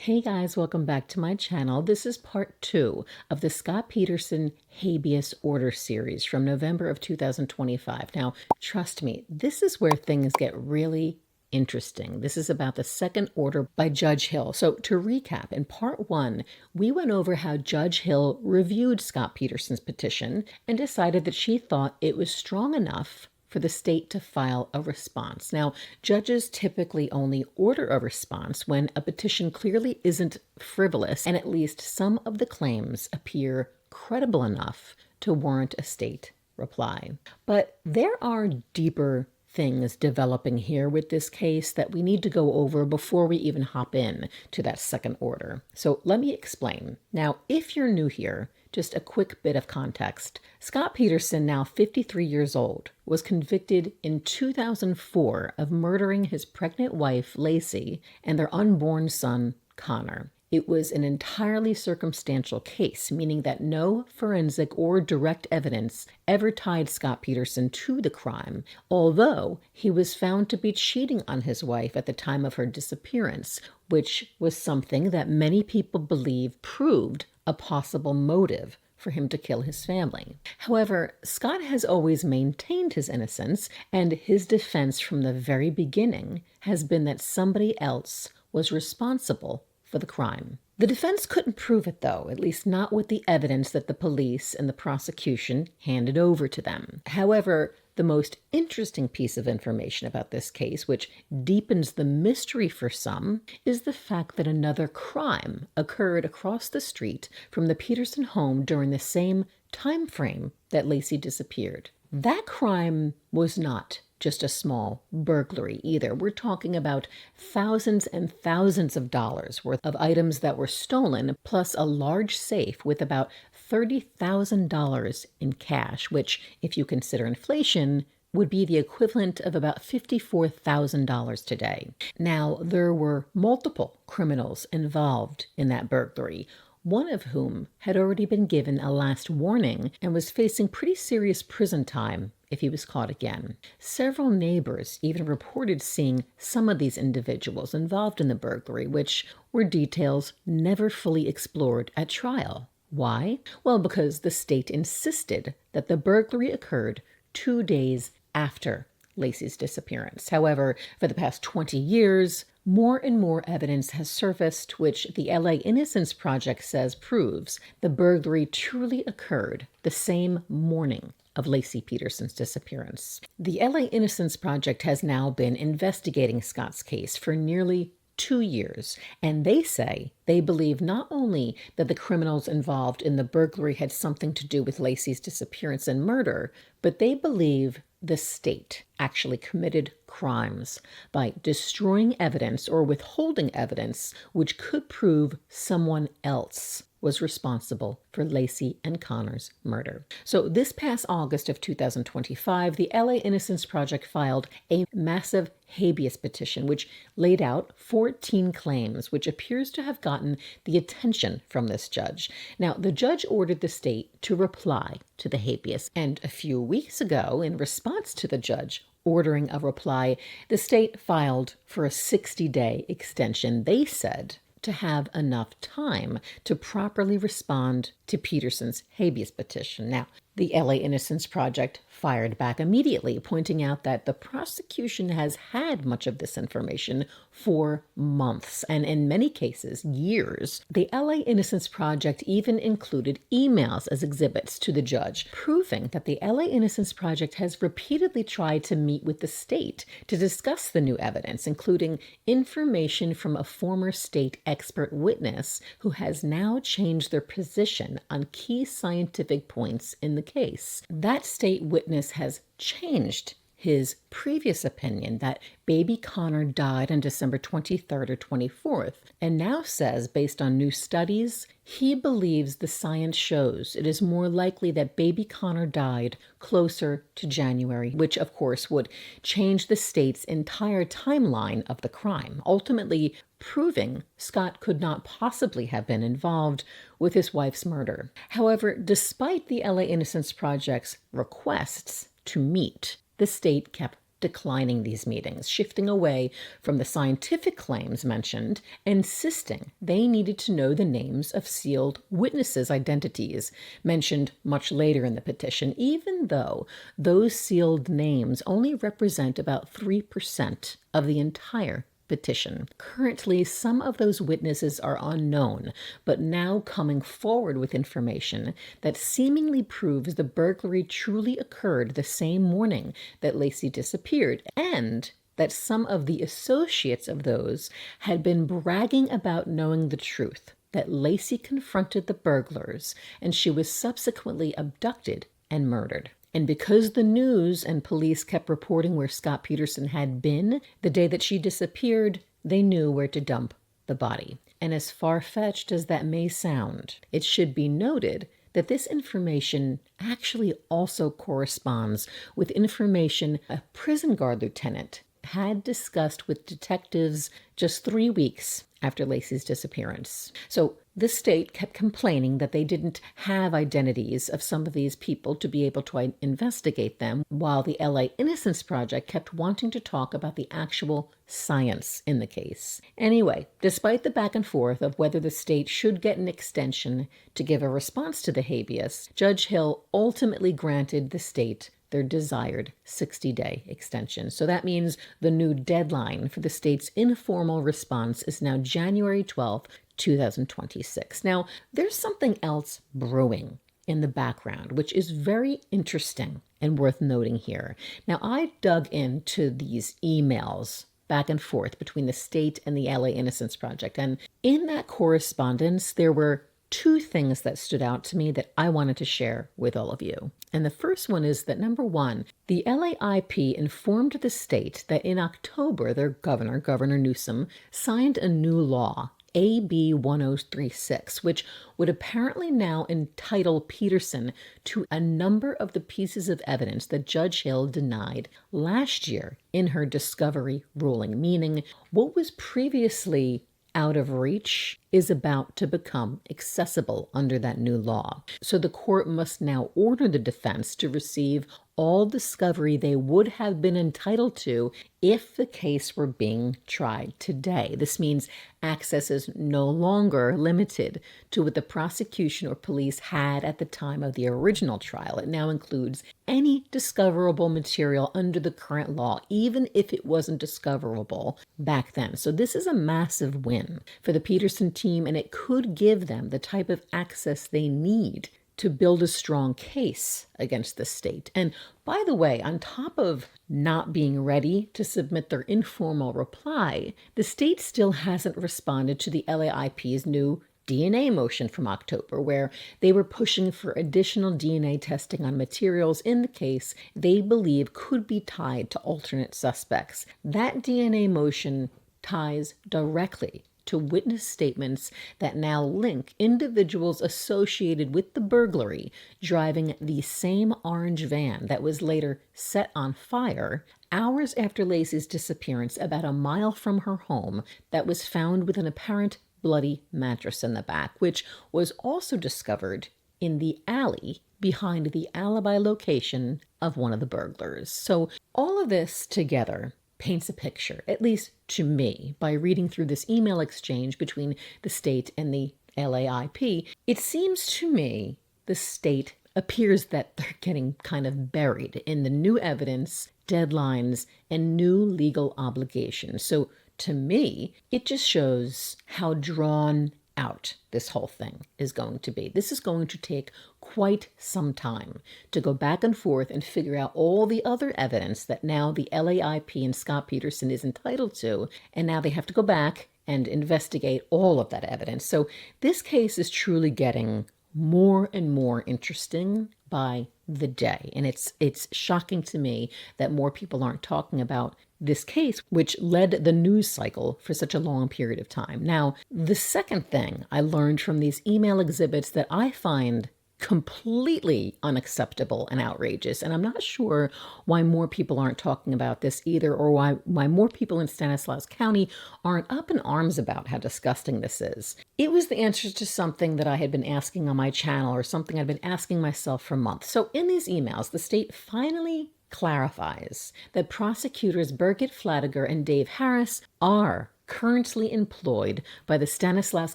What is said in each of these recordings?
Hey guys, welcome back to my channel. This is part 2 of the Scott Peterson Habeas Order series from November of 2025. Now, trust me, this is where things get really interesting. This is about the second order by Judge Hill. So to recap, in part 1, we went over how Judge Hill reviewed Scott Peterson's petition and decided that she thought it was strong enough for the state to file a response. Now, judges typically only order a response when a petition clearly isn't frivolous and at least some of the claims appear credible enough to warrant a state reply. But there are deeper things developing here with this case that we need to go over before we even hop in to that second order. So let me explain. Now, if you're new here, just a quick bit of context. Scott Peterson, now 53 years old, was convicted in 2004 of murdering his pregnant wife, Laci, and their unborn son, Connor. It was an entirely circumstantial case, meaning that no forensic or direct evidence ever tied Scott Peterson to the crime, although he was found to be cheating on his wife at the time of her disappearance, which was something that many people believe proved a possible motive for him to kill his family. However, Scott has always maintained his innocence, and his defense from the very beginning has been that somebody else was responsible for the crime. The defense couldn't prove it, though, at least not with the evidence that the police and the prosecution handed over to them. However, the most interesting piece of information about this case, which deepens the mystery for some, is the fact that another crime occurred across the street from the Peterson home during the same time frame that Laci disappeared. That crime was not just a small burglary either. We're talking about thousands and thousands of dollars worth of items that were stolen, plus a large safe with about $30,000 in cash, which, if you consider inflation, would be the equivalent of about $54,000 today. Now, there were multiple criminals involved in that burglary, one of whom had already been given a last warning and was facing pretty serious prison time if he was caught again. Several neighbors even reported seeing some of these individuals involved in the burglary, which were details never fully explored at trial. Why? Well, because the state insisted that the burglary occurred 2 days after Laci's disappearance. However, for the past 20 years, more and more evidence has surfaced, which the LA Innocence Project says proves the burglary truly occurred the same morning of Laci Peterson's disappearance. The LA Innocence Project has now been investigating Scott's case for nearly 2 years, and they say they believe not only that the criminals involved in the burglary had something to do with Laci's disappearance and murder, but they believe the state actually committed crimes by destroying evidence or withholding evidence which could prove someone else was responsible for Laci and Connor's murder. So this past August of 2025, the LA Innocence Project filed a massive habeas petition which laid out 14 claims, which appears to have gotten the attention from this judge. Now, the judge ordered the state to reply to the habeas, and a few weeks ago, in response to the judge ordering a reply, the state filed for a 60-day extension. They said to have enough time to properly respond to Peterson's habeas petition. Now, the LA Innocence Project fired back immediately, pointing out that the prosecution has had much of this information for months, and in many cases, years. The LA Innocence Project even included emails as exhibits to the judge, proving that the LA Innocence Project has repeatedly tried to meet with the state to discuss the new evidence, including information from a former state expert witness who has now changed their position on key scientific points in the case. That state witness has changed his previous opinion that baby Connor died on December 23rd or 24th, and now says, based on new studies, he believes the science shows it is more likely that baby Connor died closer to January, which of course would change the state's entire timeline of the crime, ultimately proving Scott could not possibly have been involved with his wife's murder. However, despite the LA Innocence Project's requests to meet, the state kept declining these meetings, shifting away from the scientific claims mentioned, insisting they needed to know the names of sealed witnesses' identities, mentioned much later in the petition, even though those sealed names only represent about 3% of the entire petition. Currently, some of those witnesses are unknown, but now coming forward with information that seemingly proves the burglary truly occurred the same morning that Laci disappeared, and that some of the associates of those had been bragging about knowing the truth, that Laci confronted the burglars and she was subsequently abducted and murdered. And because the news and police kept reporting where Scott Peterson had been the day that she disappeared, they knew where to dump the body. And as far-fetched as that may sound, it should be noted that this information actually also corresponds with information a prison guard lieutenant had discussed with detectives just 3 weeks after Laci's disappearance. So the state kept complaining that they didn't have identities of some of these people to be able to investigate them, while the LA Innocence Project kept wanting to talk about the actual science in the case. Anyway, despite the back and forth of whether the state should get an extension to give a response to the habeas, Judge Hill ultimately granted the state their desired 60-day extension. So that means the new deadline for the state's informal response is now January 12th, 2026. Now, there's something else brewing in the background, which is very interesting and worth noting here. Now, I dug into these emails back and forth between the state and the LA Innocence Project, and in that correspondence, there were two things that stood out to me that I wanted to share with all of you. And the first one is that, number one, the LAIP informed the state that in October, their Governor Newsom, signed a new law, AB 1036, which would apparently now entitle Peterson to a number of the pieces of evidence that Judge Hill denied last year in her discovery ruling, meaning what was previously out of reach is about to become accessible under that new law. So the court must now order the defense to receive all discovery they would have been entitled to if the case were being tried today. This means access is no longer limited to what the prosecution or police had at the time of the original trial. It now includes any discoverable material under the current law, even if it wasn't discoverable back then. So this is a massive win for the Peterson team, and it could give them the type of access they need to build a strong case against the state. And by the way, on top of not being ready to submit their informal reply, the state still hasn't responded to the LAIP's new DNA motion from October, where they were pushing for additional DNA testing on materials in the case they believe could be tied to alternate suspects. That DNA motion ties directly to witness statements that now link individuals associated with the burglary driving the same orange van that was later set on fire hours after Laci's disappearance about a mile from her home, that was found with an apparent bloody mattress in the back, which was also discovered in the alley behind the alibi location of one of the burglars. So all of this together paints a picture, at least to me, by reading through this email exchange between the state and the LAIP. It seems to me the state appears that they're getting kind of buried in the new evidence, deadlines, and new legal obligations. So to me, it just shows how drawn out this whole thing is going to be. This is going to take quite some time to go back and forth and figure out all the other evidence that now the LAIP and Scott Peterson is entitled to, and now they have to go back and investigate all of that evidence. So this case is truly getting more and more interesting by the day, and it's shocking to me that more people aren't talking about this case, which led the news cycle for such a long period of time. Now, the second thing I learned from these email exhibits that I find completely unacceptable and outrageous, and I'm not sure why more people aren't talking about this either, or why more people in Stanislaus County aren't up in arms about how disgusting this is. It was the answers to something that I had been asking on my channel, or something I'd been asking myself for months. So in these emails, the state finally clarifies that prosecutors Birgit Fladiger and Dave Harris are currently employed by the Stanislaus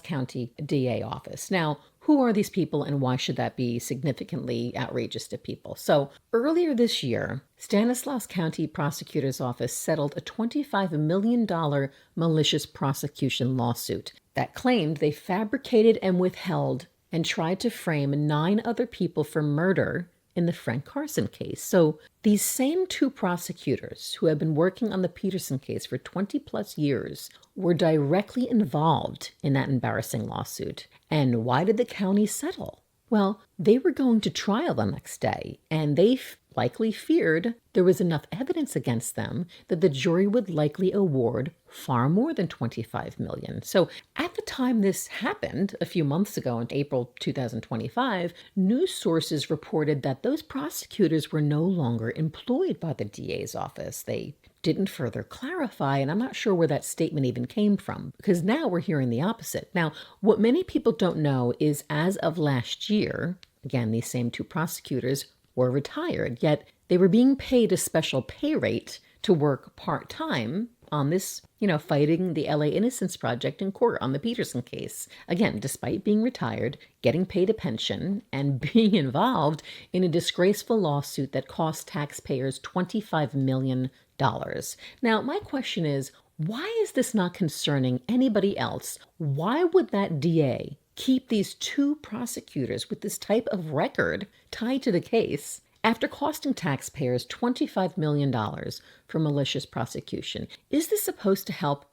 County DA office. Now, who are these people and why should that be significantly outrageous to people? So earlier this year, Stanislaus County Prosecutor's Office settled a $25 million malicious prosecution lawsuit that claimed they fabricated and withheld and tried to frame 9 other people for murder in the Frank Carson case. So these same 2 prosecutors who have been working on the Peterson case for 20 plus years were directly involved in that embarrassing lawsuit. And why did the county settle? Well, they were going to trial the next day, and they likely feared there was enough evidence against them that the jury would likely award far more than $25 million. So at the time this happened, a few months ago in April 2025, news sources reported that those prosecutors were no longer employed by the DA's office. They didn't further clarify, and I'm not sure where that statement even came from, because now we're hearing the opposite. Now, what many people don't know is as of last year, again, these same 2 prosecutors were retired, yet they were being paid a special pay rate to work part-time on this, fighting the LA Innocence Project in court on the Peterson case. Again, despite being retired, getting paid a pension, and being involved in a disgraceful lawsuit that cost taxpayers $25 million. Now, my question is, why is this not concerning anybody else? Why would that DA keep these 2 prosecutors with this type of record tied to the case after costing taxpayers $25 million for malicious prosecution? Is this supposed to help,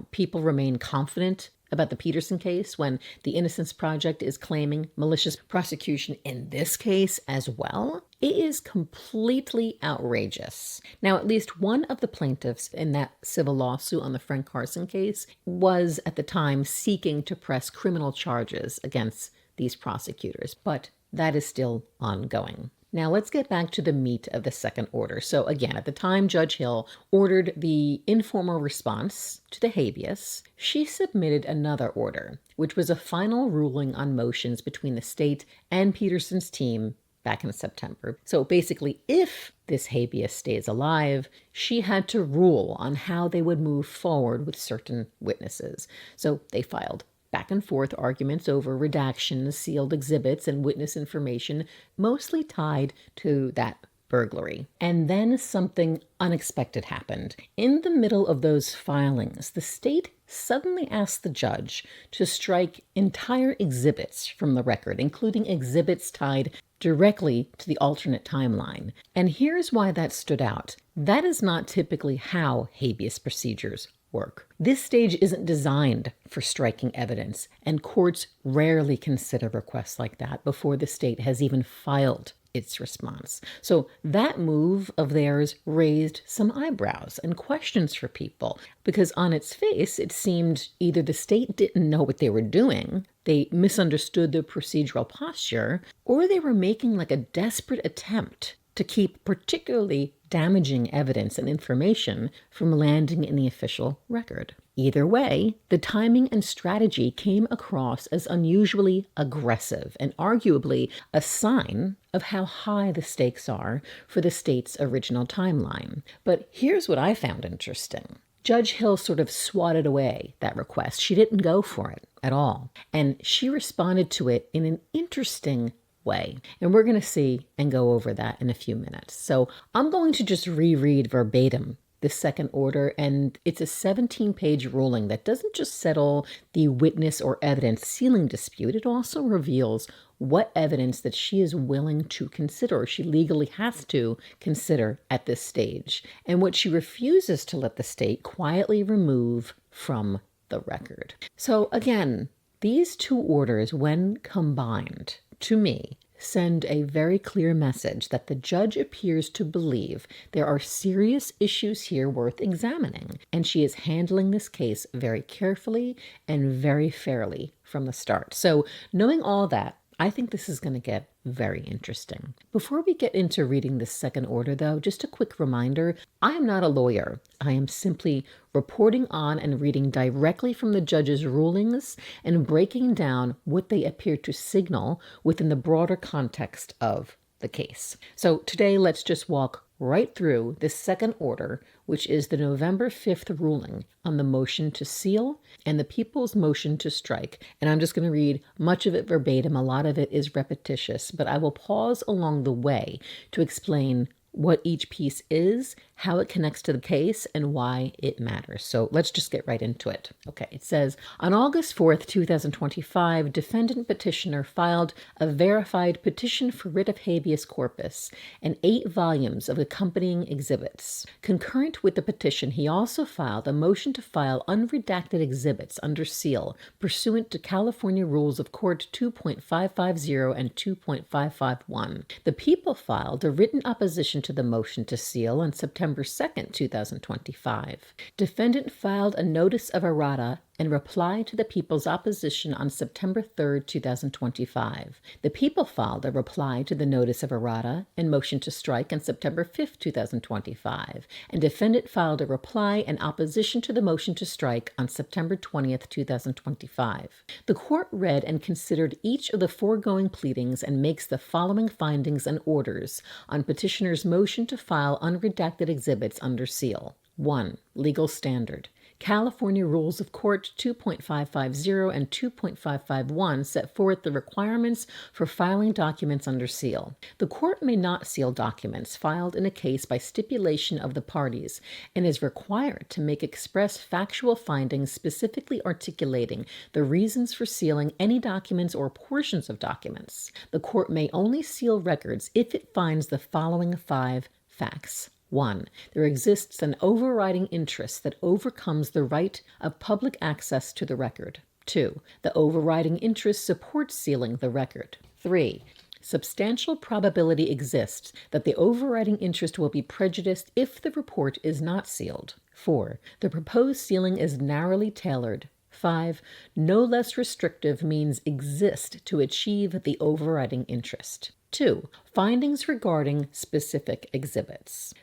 people remain confident about the Peterson case when the Innocence Project is claiming malicious prosecution in this case as well? It is completely outrageous. Now, at least one of the plaintiffs in that civil lawsuit on the Frank Carson case was at the time seeking to press criminal charges against these prosecutors, but that is still ongoing. Now let's get back to the meat of the second order. So again, at the time Judge Hill ordered the informal response to the habeas, she submitted another order, which was a final ruling on motions between the state and Peterson's team back in September. So basically, if this habeas stays alive, she had to rule on how they would move forward with certain witnesses. So they filed back and forth arguments over redactions, sealed exhibits, and witness information, mostly tied to that burglary. And then something unexpected happened. In the middle of those filings, the state suddenly asked the judge to strike entire exhibits from the record, including exhibits tied directly to the alternate timeline. And here's why that stood out. That is not typically how habeas procedures work. This stage isn't designed for striking evidence, and courts rarely consider requests like that before the state has even filed its response. So that move of theirs raised some eyebrows and questions for people, because on its face, it seemed either the state didn't know what they were doing, they misunderstood the procedural posture, or they were making like a desperate attempt to keep particularly damaging evidence and information from landing in the official record. Either way, the timing and strategy came across as unusually aggressive and arguably a sign of how high the stakes are for the state's original timeline. But here's what I found interesting. Judge Hill sort of swatted away that request. She didn't go for it at all. And she responded to it in an interesting way. And we're going to see and go over that in a few minutes. So I'm going to just reread verbatim the second order, and it's a 17-page ruling that doesn't just settle the witness or evidence sealing dispute. It also reveals what evidence that she is willing to consider, or she legally has to consider at this stage, and what she refuses to let the state quietly remove from the record. So again, these 2 orders, when combined, to me, send a very clear message that the judge appears to believe there are serious issues here worth examining, and she is handling this case very carefully and very fairly from the start. So knowing all that, I think this is going to get very interesting. Before we get into reading the second order, though, just a quick reminder, I am not a lawyer. I am simply reporting on and reading directly from the judge's rulings and breaking down what they appear to signal within the broader context of the case. So today, let's just walk right through the second order, which is the November 5th ruling on the motion to seal and the people's motion to strike. And I'm just going to read much of it verbatim. A lot of it is repetitious, but I will pause along the way to explain what each piece is, how it connects to the case, and why it matters. So let's just get right into it. Okay, it says, on August 4th, 2025, defendant petitioner filed a verified petition for writ of habeas corpus and 8 volumes of accompanying exhibits. Concurrent with the petition, he also filed a motion to file unredacted exhibits under seal pursuant to California Rules of Court 2.550 and 2.551. The people filed a written opposition to the motion to seal on September 2nd, 2025. Defendant filed a notice of errata and replied to the people's opposition on September 3rd, 2025. The people filed a reply to the notice of errata and motion to strike on September 5th, 2025, and defendant filed a reply and opposition to the motion to strike on September 20th, 2025. The court read and considered each of the foregoing pleadings and makes the following findings and orders on petitioner's motion to file unredacted exhibits under seal. 1. Legal standard. California Rules of Court 2.550 and 2.551 set forth the requirements for filing documents under seal. The court may not seal documents filed in a case by stipulation of the parties and is required to make express factual findings specifically articulating the reasons for sealing any documents or portions of documents. The court may only seal records if it finds the following 5 facts. 1. There exists an overriding interest that overcomes the right of public access to the record. 2. The overriding interest supports sealing the record. 3. Substantial probability exists that the overriding interest will be prejudiced if the report is not sealed. 4. The proposed sealing is narrowly tailored. 5. No less restrictive means exist to achieve the overriding interest. 2. Findings regarding specific exhibits.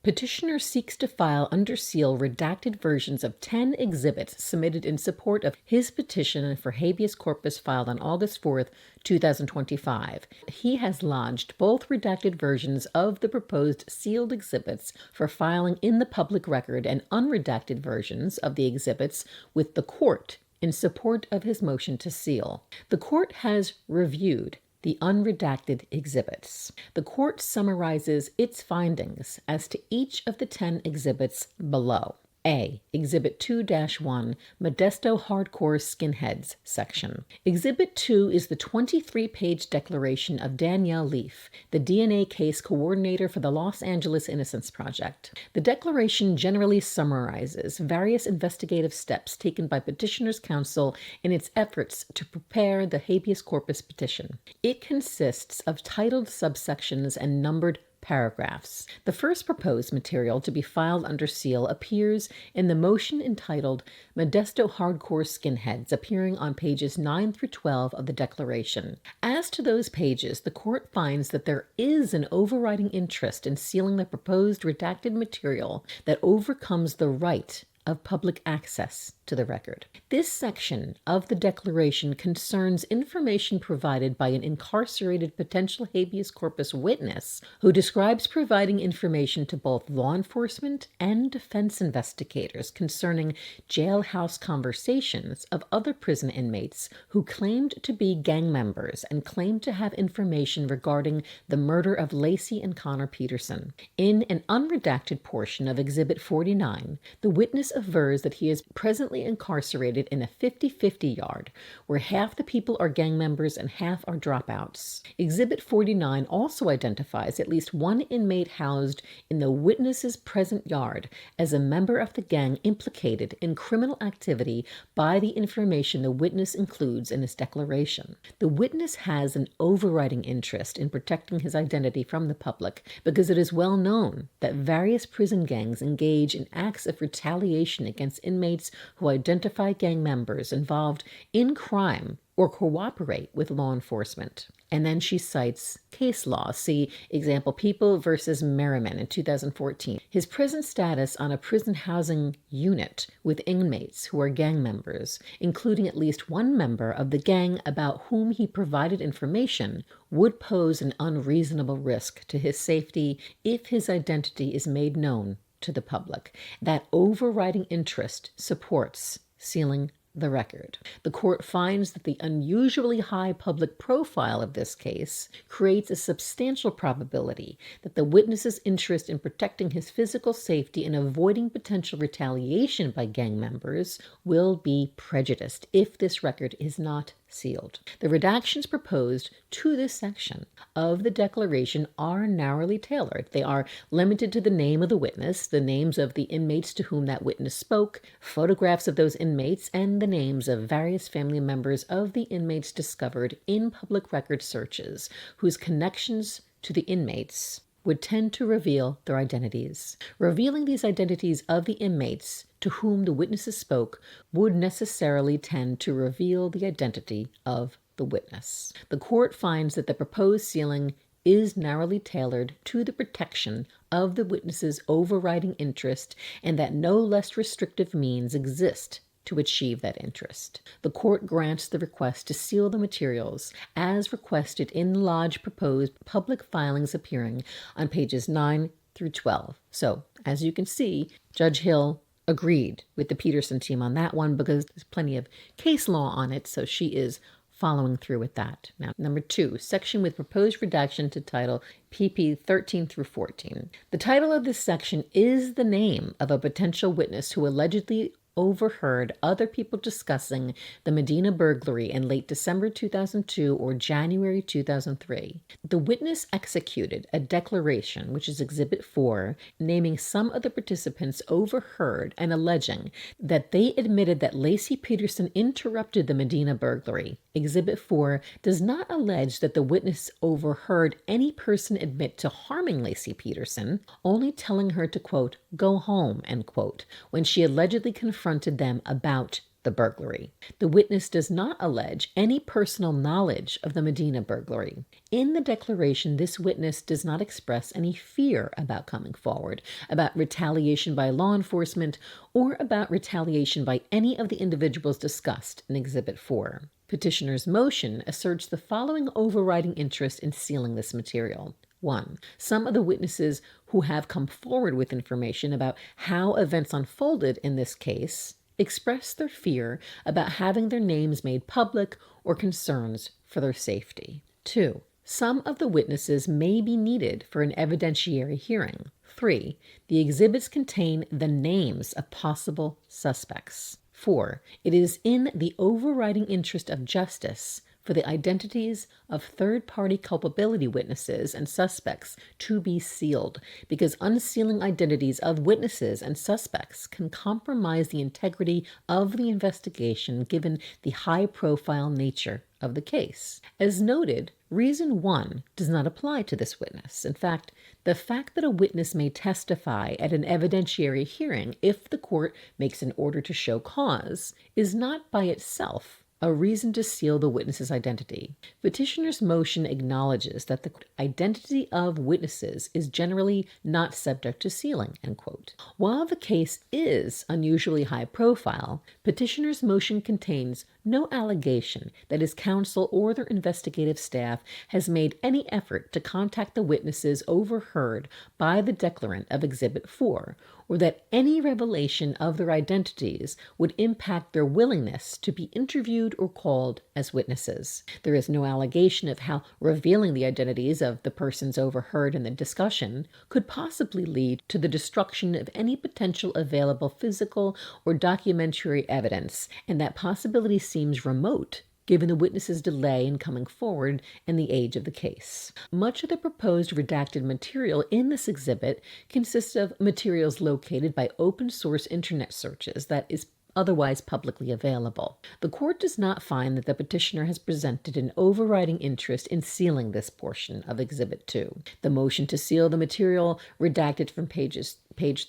Petitioner seeks to file under seal redacted versions of 10 exhibits submitted in support of his petition for habeas corpus filed on August 4th, 2025. He has lodged both redacted versions of the proposed sealed exhibits for filing in the public record and unredacted versions of the exhibits with the court in support of his motion to seal. The court has reviewed the unredacted exhibits. The court summarizes its findings as to each of the 10 exhibits below. A. Exhibit 2-1, Modesto Hardcore Skinheads section. Exhibit 2 is the 23-page declaration of Danielle Leaf, the DNA case coordinator for the Los Angeles Innocence Project. The declaration generally summarizes various investigative steps taken by petitioner's counsel in its efforts to prepare the habeas corpus petition. It consists of titled subsections and numbered paragraphs. The first proposed material to be filed under seal appears in the motion entitled Modesto Hardcore Skinheads, appearing on pages 9 through 12 of the declaration. As to those pages, the court finds that there is an overriding interest in sealing the proposed redacted material that overcomes the right of public access to the record. This section of the declaration concerns information provided by an incarcerated potential habeas corpus witness who describes providing information to both law enforcement and defense investigators concerning jailhouse conversations of other prison inmates who claimed to be gang members and claimed to have information regarding the murder of Laci and Connor Peterson. In an unredacted portion of Exhibit 49, the witness avers that he is presently incarcerated in a 50-50 yard, where half the people are gang members and half are dropouts. Exhibit 49 also identifies at least one inmate housed in the witness's present yard as a member of the gang implicated in criminal activity by the information the witness includes in his declaration. The witness has an overriding interest in protecting his identity from the public because it is well known that various prison gangs engage in acts of retaliation against inmates who identify gang members involved in crime or cooperate with law enforcement. And then she cites case law. See example, People versus Merriman in 2014. His prison status on a prison housing unit with inmates who are gang members, including at least one member of the gang about whom he provided information, would pose an unreasonable risk to his safety if his identity is made known to the public. That overriding interest supports sealing the record. The court finds that the unusually high public profile of this case creates a substantial probability that the witness's interest in protecting his physical safety and avoiding potential retaliation by gang members will be prejudiced if this record is not sealed. The redactions proposed to this section of the declaration are narrowly tailored. They are limited to the name of the witness, the names of the inmates to whom that witness spoke, photographs of those inmates, and the names of various family members of the inmates discovered in public record searches whose connections to the inmates would tend to reveal their identities. Revealing these identities of the inmates to whom the witnesses spoke would necessarily tend to reveal the identity of the witness. The court finds that the proposed sealing is narrowly tailored to the protection of the witness's overriding interest and that no less restrictive means exist to achieve that interest. The court grants the request to seal the materials as requested in the Lodge proposed public filings appearing on pages 9 through 12. So, as you can see, Judge Hill agreed with the Peterson team on that one because there's plenty of case law on it, so she is following through with that. Now, number 2, section with proposed redaction to title PP 13 through 14. The title of this section is the name of a potential witness who allegedly overheard other people discussing the Medina burglary in late December 2002 or January 2003. The witness executed a declaration, which is Exhibit 4, naming some of the participants overheard and alleging that they admitted that Laci Peterson interrupted the Medina burglary. Exhibit 4 does not allege that the witness overheard any person admit to harming Laci Peterson, only telling her to, quote, go home, end quote, when she allegedly confronted them about the burglary. The witness does not allege any personal knowledge of the Medina burglary. In the declaration, this witness does not express any fear about coming forward, about retaliation by law enforcement, or about retaliation by any of the individuals discussed in Exhibit 4. Petitioner's motion asserts the following overriding interest in sealing this material. 1. Some of the witnesses who have come forward with information about how events unfolded in this case express their fear about having their names made public or concerns for their safety. 2. Some of the witnesses may be needed for an evidentiary hearing. 3. The exhibits contain the names of possible suspects. 4. It is in the overriding interest of justice for the identities of third-party culpability witnesses and suspects to be sealed, because unsealing identities of witnesses and suspects can compromise the integrity of the investigation given the high-profile nature of the case. As noted, Reason 1 does not apply to this witness. In fact, the fact that a witness may testify at an evidentiary hearing if the court makes an order to show cause is not by itself a reason to seal the witness's identity. Petitioner's motion acknowledges that the identity of witnesses is generally not subject to sealing, end quote. While the case is unusually high profile, petitioner's motion contains no allegation that his counsel or their investigative staff has made any effort to contact the witnesses overheard by the declarant of Exhibit 4, or that any revelation of their identities would impact their willingness to be interviewed or called as witnesses. There is no allegation of how revealing the identities of the persons overheard in the discussion could possibly lead to the destruction of any potential available physical or documentary evidence, and that possibility seems remote given the witness's delay in coming forward and the age of the case. Much of the proposed redacted material in this exhibit consists of materials located by open-source internet searches that is otherwise publicly available. The court does not find that the petitioner has presented an overriding interest in sealing this portion of Exhibit 2. The motion to seal the material redacted from page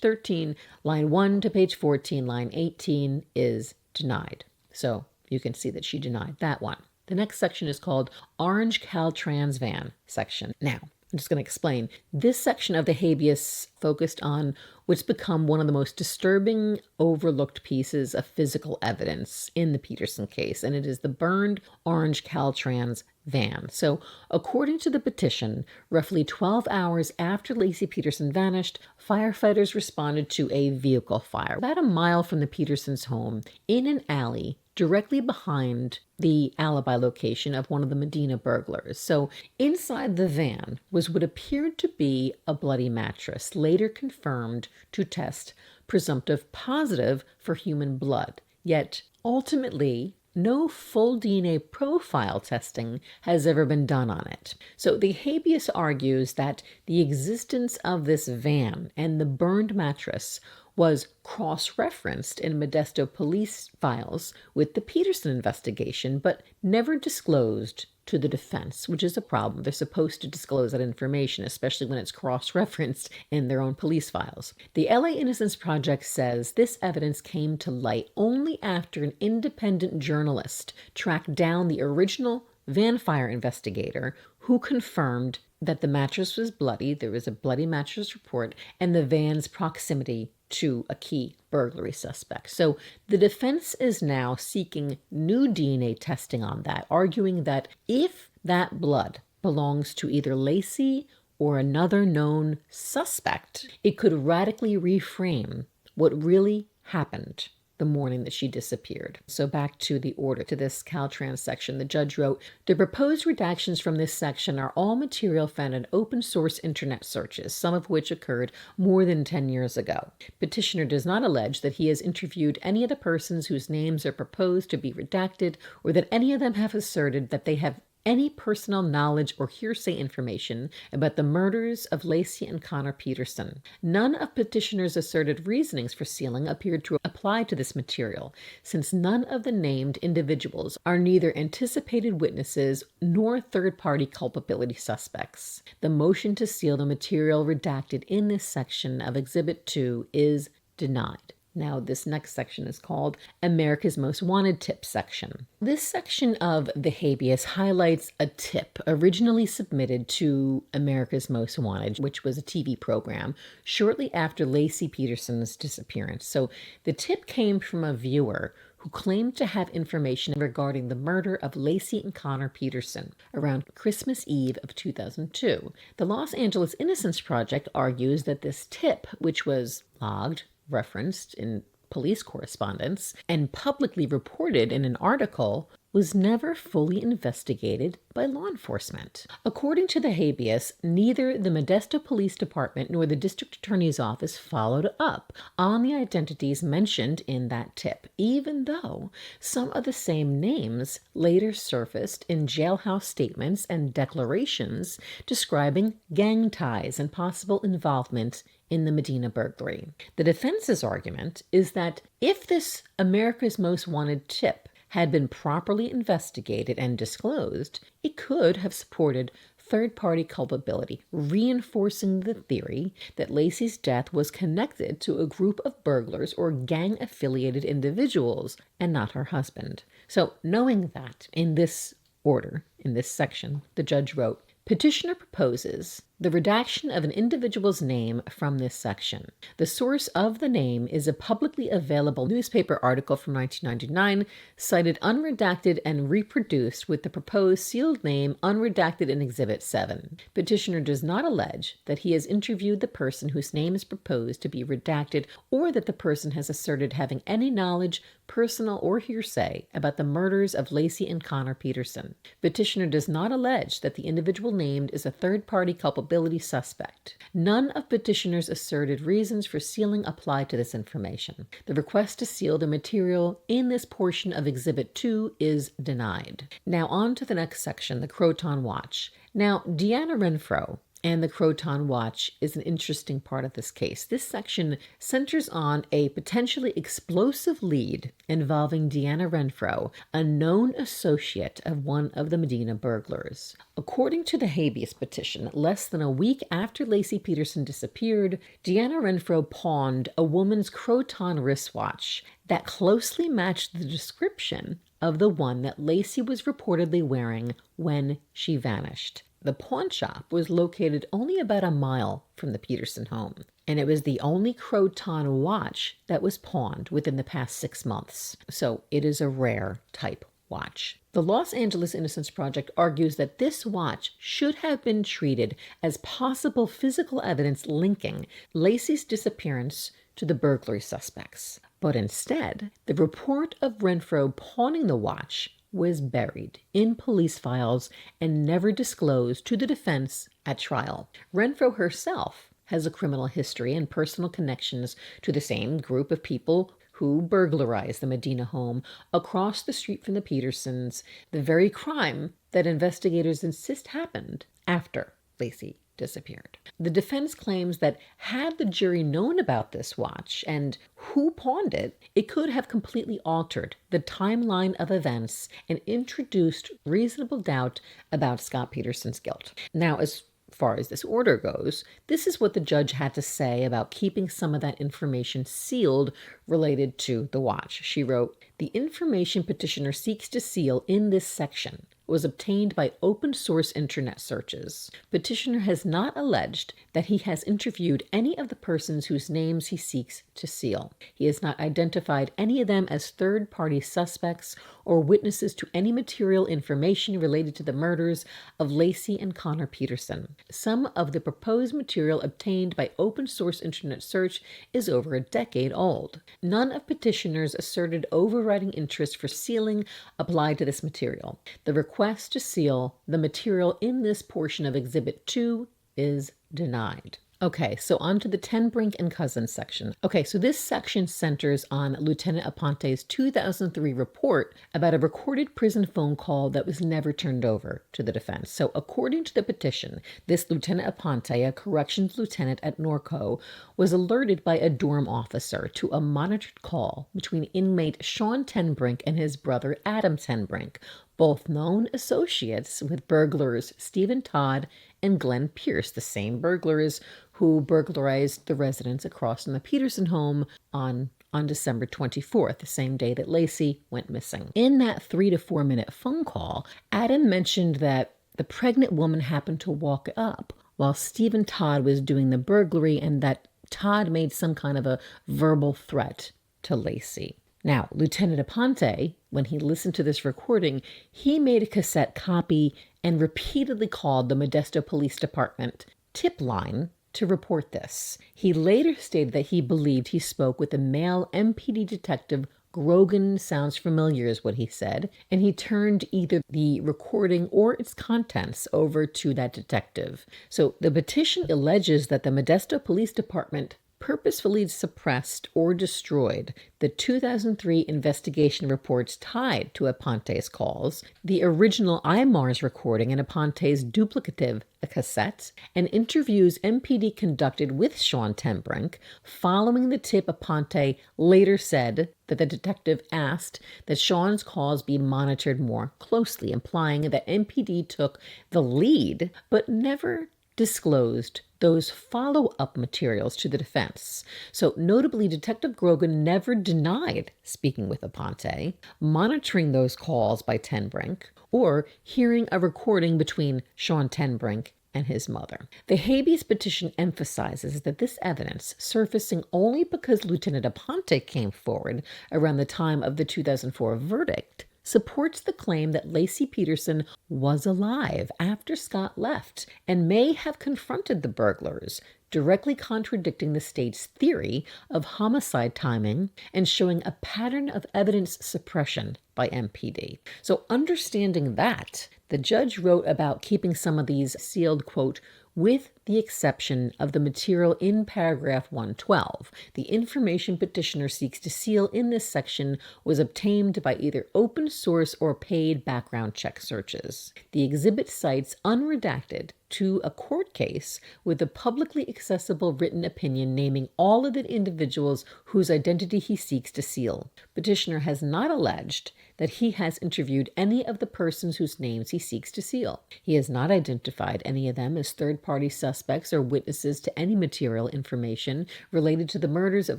13, line 1 to page 14, line 18 is denied. So you can see that she denied that one. The next section is called Orange CalTrans Van section. Now, I'm just going to explain. This section of the habeas focused on what's become one of the most disturbing, overlooked pieces of physical evidence in the Peterson case, and it is the burned orange CalTrans van. So, according to the petition, roughly 12 hours after Laci Peterson vanished, firefighters responded to a vehicle fire about a mile from the Petersons' home in an alley directly behind the alibi location of one of the Medina burglars. So inside the van was what appeared to be a bloody mattress, later confirmed to test presumptive positive for human blood. Yet ultimately, no full DNA profile testing has ever been done on it. So the habeas argues that the existence of this van and the burned mattress was cross-referenced in Modesto police files with the Peterson investigation, but never disclosed to the defense, which is a problem. They're supposed to disclose that information, especially when it's cross-referenced in their own police files. The LA Innocence Project says this evidence came to light only after an independent journalist tracked down the original van fire investigator who confirmed that the mattress was bloody, there was a bloody mattress report, and the van's proximity to a key burglary suspect. So the defense is now seeking new DNA testing on that, arguing that if that blood belongs to either Laci or another known suspect, it could radically reframe what really happened the morning that she disappeared. So back to the order, to this CalTrans section, the judge wrote, "The proposed redactions from this section are all material found in open source internet searches, some of which occurred more than 10 years ago. Petitioner does not allege that he has interviewed any of the persons whose names are proposed to be redacted, or that any of them have asserted that they have any personal knowledge or hearsay information about the murders of Laci and Connor Peterson. None of petitioner's asserted reasonings for sealing appeared to apply to this material, since none of the named individuals are neither anticipated witnesses nor third-party culpability suspects. The motion to seal the material redacted in this section of Exhibit 2 is denied." Now, this next section is called America's Most Wanted Tip section. This section of the habeas highlights a tip originally submitted to America's Most Wanted, which was a TV program, shortly after Laci Peterson's disappearance. So the tip came from a viewer who claimed to have information regarding the murder of Laci and Connor Peterson around Christmas Eve of 2002. The Los Angeles Innocence Project argues that this tip, which was logged, referenced in police correspondence, and publicly reported in an article, was never fully investigated by law enforcement. According to the habeas, neither the Modesto Police Department nor the District Attorney's Office followed up on the identities mentioned in that tip, even though some of the same names later surfaced in jailhouse statements and declarations describing gang ties and possible involvement in the Medina burglary. The defense's argument is that if this America's Most Wanted tip had been properly investigated and disclosed, it could have supported third-party culpability, reinforcing the theory that Laci's death was connected to a group of burglars or gang-affiliated individuals and not her husband. So knowing that, in this order, in this section, the judge wrote, "Petitioner proposes the redaction of an individual's name from this section. The source of the name is a publicly available newspaper article from 1999, cited unredacted and reproduced with the proposed sealed name unredacted in Exhibit 7. Petitioner does not allege that he has interviewed the person whose name is proposed to be redacted or that the person has asserted having any knowledge, personal or hearsay, about the murders of Laci and Connor Peterson. Petitioner does not allege that the individual named is a third-party culpability suspect. None of petitioner's asserted reasons for sealing apply to this information. The request to seal the material in this portion of Exhibit 2 is denied." Now on to the next section, the Croton Watch. Now, Deanna Renfro and the Croton Watch is an interesting part of this case. This section centers on a potentially explosive lead involving Deanna Renfro, a known associate of one of the Medina burglars. According to the habeas petition, less than a week after Laci Peterson disappeared, Deanna Renfro pawned a woman's Croton wristwatch that closely matched the description of the one that Laci was reportedly wearing when she vanished. The pawn shop was located only about a mile from the Peterson home, and it was the only Croton watch that was pawned within the past 6 months. So it is a rare type watch. The Los Angeles Innocence Project argues that this watch should have been treated as possible physical evidence linking Laci's disappearance to the burglary suspects. But instead, the report of Renfro pawning the watch was buried in police files and never disclosed to the defense at trial. Renfro herself has a criminal history and personal connections to the same group of people who burglarized the Medina home across the street from the Petersons, the very crime that investigators insist happened after Laci disappeared. The defense claims that had the jury known about this watch and who pawned it, it could have completely altered the timeline of events and introduced reasonable doubt about Scott Peterson's guilt. Now, as far as this order goes, this is what the judge had to say about keeping some of that information sealed related to the watch. She wrote, "The information petitioner seeks to seal in this section was obtained by open source internet searches. Petitioner has not alleged that he has interviewed any of the persons whose names he seeks to seal. He has not identified any of them as third-party suspects or witnesses to any material information related to the murders of Laci and Connor Peterson. Some of the proposed material obtained by open source internet search is over a decade old. None of petitioner's asserted overriding interest for sealing applied to this material. The request to seal the material in this portion of Exhibit 2 is denied." Okay, so on to the Tenbrink and Cousins section. Okay, so this section centers on Lieutenant Aponte's 2003 report about a recorded prison phone call that was never turned over to the defense. So according to the petition, this Lieutenant Aponte, a corrections lieutenant at Norco, was alerted by a dorm officer to a monitored call between inmate Sean Tenbrink and his brother Adam Tenbrink, both known associates with burglars Stephen Todd and Glenn Pierce, the same burglars who burglarized the residence across from the Peterson home on December 24th, the same day that Laci went missing. In that 3 to 4 minute phone call, Adam mentioned that the pregnant woman happened to walk up while Stephen Todd was doing the burglary and that Todd made some kind of a verbal threat to Laci. Now, Lieutenant Aponte, when he listened to this recording, he made a cassette copy and repeatedly called the Modesto Police Department tip line to report this. He later stated that he believed he spoke with a male MPD detective. Grogan sounds familiar is what he said, and he turned either the recording or its contents over to that detective. So the petition alleges that the Modesto Police Department purposefully suppressed or destroyed the 2003 investigation reports tied to Aponte's calls, the original IMARS recording and Aponte's duplicative cassette, and interviews MPD conducted with Sean Tenbrink. Following the tip, Aponte later said that the detective asked that Sean's calls be monitored more closely, implying that MPD took the lead but never disclosed those follow-up materials to the defense. So notably, Detective Grogan never denied speaking with Aponte, monitoring those calls by Tenbrink, or hearing a recording between Sean Tenbrink and his mother. The habeas petition emphasizes that this evidence, surfacing only because Lieutenant Aponte came forward around the time of the 2004 verdict, supports the claim that Laci Peterson was alive after Scott left and may have confronted the burglars, directly contradicting the state's theory of homicide timing and showing a pattern of evidence suppression by MPD. So understanding that, the judge wrote about keeping some of these sealed, quote, with the exception of the material in paragraph 112. The information petitioner seeks to seal in this section was obtained by either open source or paid background check searches. The exhibit cites unredacted to a court case with a publicly accessible written opinion naming all of the individuals whose identity he seeks to seal. Petitioner has not alleged that he has interviewed any of the persons whose names he seeks to seal. He has not identified any of them as third-party suspects suspects or witnesses to any material information related to the murders of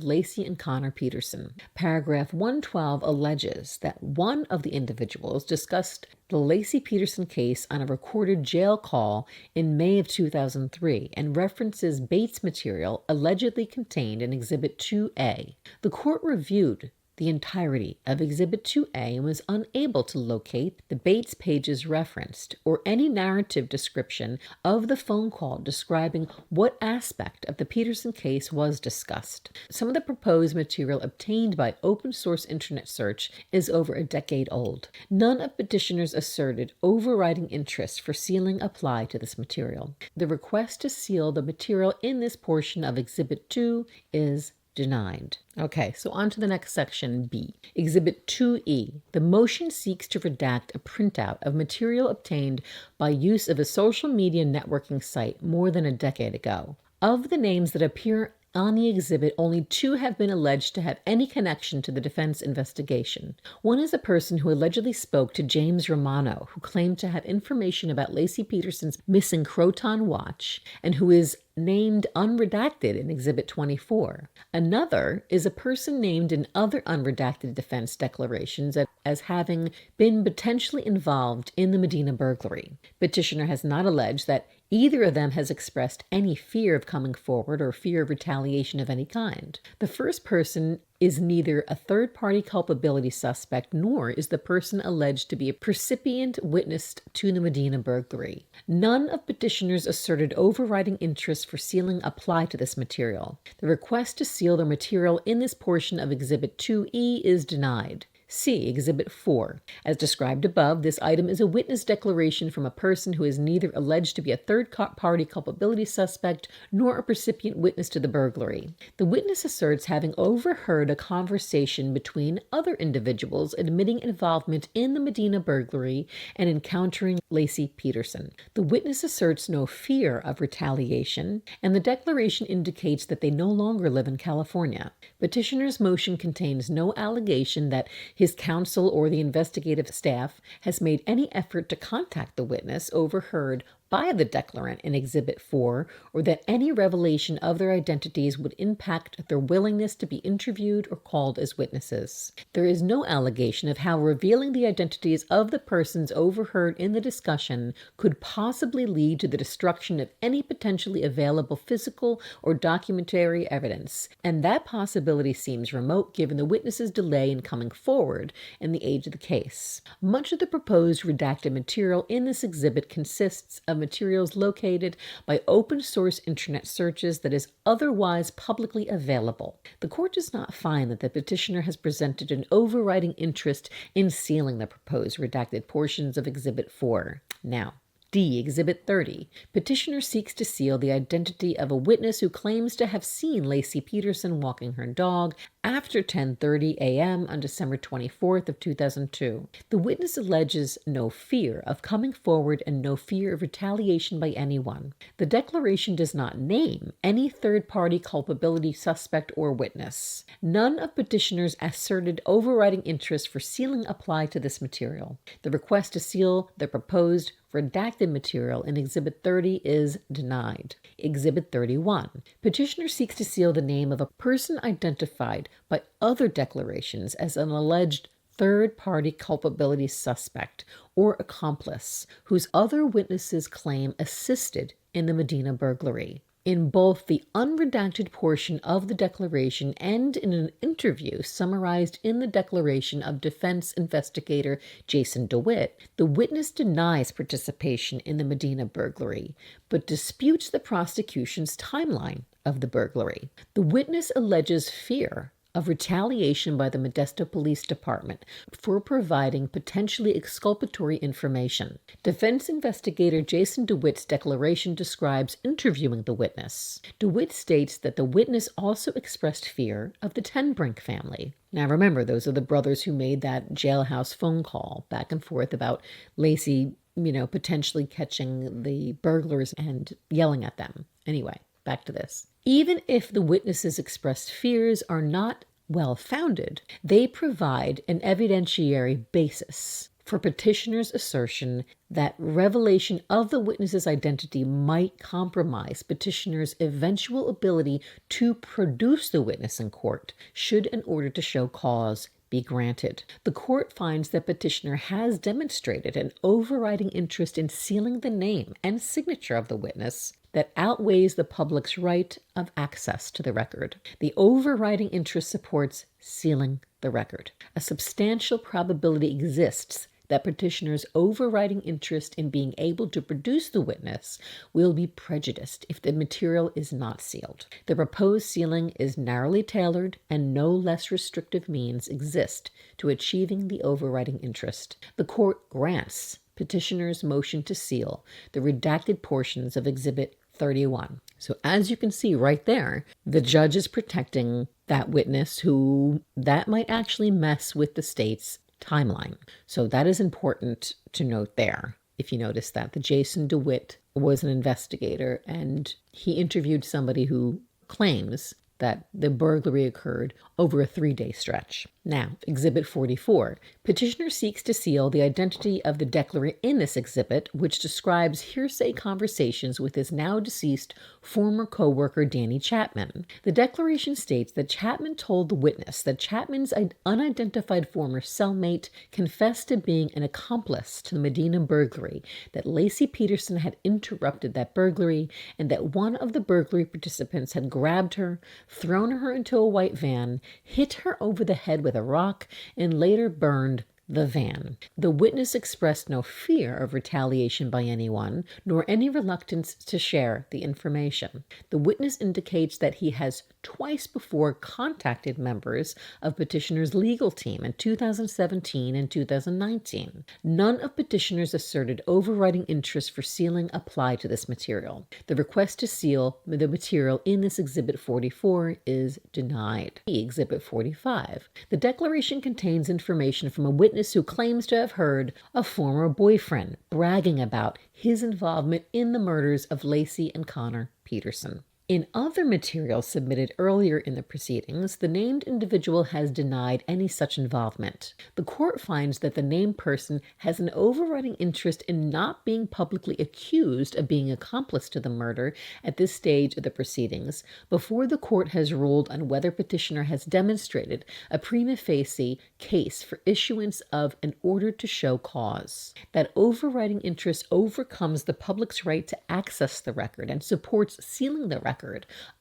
Laci and Connor Peterson. Paragraph 112 alleges that one of the individuals discussed the Laci Peterson case on a recorded jail call in May of 2003 and references Bates material allegedly contained in Exhibit 2A. The court reviewed the entirety of Exhibit 2A and was unable to locate the Bates pages referenced or any narrative description of the phone call describing what aspect of the Peterson case was discussed. Some of the proposed material obtained by open source internet search is over a decade old. None of petitioners asserted overriding interest for sealing apply to this material. The request to seal the material in this portion of Exhibit 2 is denied. Okay, so on to the next section, B. Exhibit 2E. The motion seeks to redact a printout of material obtained by use of a social media networking site more than a decade ago. Of the names that appear on the exhibit, only 2 have been alleged to have any connection to the defense investigation. One is a person who allegedly spoke to James Romano, who claimed to have information about Laci Peterson's missing Croton watch, and who is named unredacted in Exhibit 24. Another is a person named in other unredacted defense declarations as having been potentially involved in the Medina burglary. Petitioner has not alleged that either of them has expressed any fear of coming forward or fear of retaliation of any kind. The first person is neither a third-party culpability suspect nor is the person alleged to be a percipient witness to the Medina burglary. None of petitioners asserted overriding interest for sealing apply to this material. The request to seal the material in this portion of Exhibit 2E is denied. C. Exhibit 4. As described above, this item is a witness declaration from a person who is neither alleged to be a third-party culpability suspect nor a recipient witness to the burglary. The witness asserts having overheard a conversation between other individuals admitting involvement in the Medina burglary and encountering Laci Peterson. The witness asserts no fear of retaliation, and the declaration indicates that they no longer live in California. Petitioner's motion contains no allegation that his counsel or the investigative staff has made any effort to contact the witness overheard by the declarant in Exhibit 4, or that any revelation of their identities would impact their willingness to be interviewed or called as witnesses. There is no allegation of how revealing the identities of the persons overheard in the discussion could possibly lead to the destruction of any potentially available physical or documentary evidence, and that possibility seems remote given the witness's delay in coming forward and the age of the case. Much of the proposed redacted material in this exhibit consists of materials located by open source internet searches that is otherwise publicly available. The court does not find that the petitioner has presented an overriding interest in sealing the proposed redacted portions of Exhibit 4. Now, D. Exhibit 30. Petitioner seeks to seal the identity of a witness who claims to have seen Laci Peterson walking her dog after 10:30 a.m. on December 24th of 2002. The witness alleges no fear of coming forward and no fear of retaliation by anyone. The declaration does not name any third-party culpability suspect or witness. None of petitioners' asserted overriding interest for sealing apply to this material. The request to seal the proposed redacted material in Exhibit 30 is denied. Exhibit 31. Petitioner seeks to seal the name of a person identified by other declarations as an alleged third-party culpability suspect or accomplice, whose other witnesses claim assisted in the Medina burglary. In both the unredacted portion of the declaration and in an interview summarized in the declaration of defense investigator Jason DeWitt, the witness denies participation in the Medina burglary, but disputes the prosecution's timeline of the burglary. The witness alleges fear of retaliation by the Modesto Police Department for providing potentially exculpatory information. Defense investigator Jason DeWitt's declaration describes interviewing the witness. DeWitt states that the witness also expressed fear of the Tenbrink family. Now remember, those are the brothers who made that jailhouse phone call back and forth about Laci, potentially catching the burglars and yelling at them. Anyway, back to this. Even if the witnesses' expressed fears are not well-founded, they provide an evidentiary basis for petitioner's assertion that revelation of the witness's identity might compromise petitioner's eventual ability to produce the witness in court should an order to show cause be granted. The court finds that petitioner has demonstrated an overriding interest in sealing the name and signature of the witness that outweighs the public's right of access to the record. The overriding interest supports sealing the record. A substantial probability exists that petitioner's overriding interest in being able to produce the witness will be prejudiced if the material is not sealed. The proposed sealing is narrowly tailored, and no less restrictive means exist to achieving the overriding interest. The court grants petitioner's motion to seal the redacted portions of Exhibit 31. So as you can see right there, the judge is protecting that witness who that might actually mess with the state's timeline. So that is important to note there. If you notice that the Jason DeWitt was an investigator and he interviewed somebody who claims that the burglary occurred over a 3-day stretch. Now, Exhibit 44. Petitioner seeks to seal the identity of the declarant in this exhibit, which describes hearsay conversations with his now deceased former co-worker Danny Chapman. The declaration states that Chapman told the witness that Chapman's unidentified former cellmate confessed to being an accomplice to the Medina burglary, that Laci Peterson had interrupted that burglary, and that one of the burglary participants had grabbed her, thrown her into a white van, hit her over the head with a rock, and later burned the van. The witness expressed no fear of retaliation by anyone, nor any reluctance to share the information. The witness indicates that he has twice before contacted members of petitioner's legal team in 2017 and 2019. None of petitioner's asserted overriding interest for sealing apply to this material. The request to seal the material in this Exhibit 44 is denied. Exhibit 45. The declaration contains information from a witness who claims to have heard a former boyfriend bragging about his involvement in the murders of Laci and Connor Peterson. In other materials submitted earlier in the proceedings, the named individual has denied any such involvement. The court finds that the named person has an overriding interest in not being publicly accused of being accomplice to the murder at this stage of the proceedings, before the court has ruled on whether petitioner has demonstrated a prima facie case for issuance of an order to show cause. That overriding interest overcomes the public's right to access the record and supports sealing the record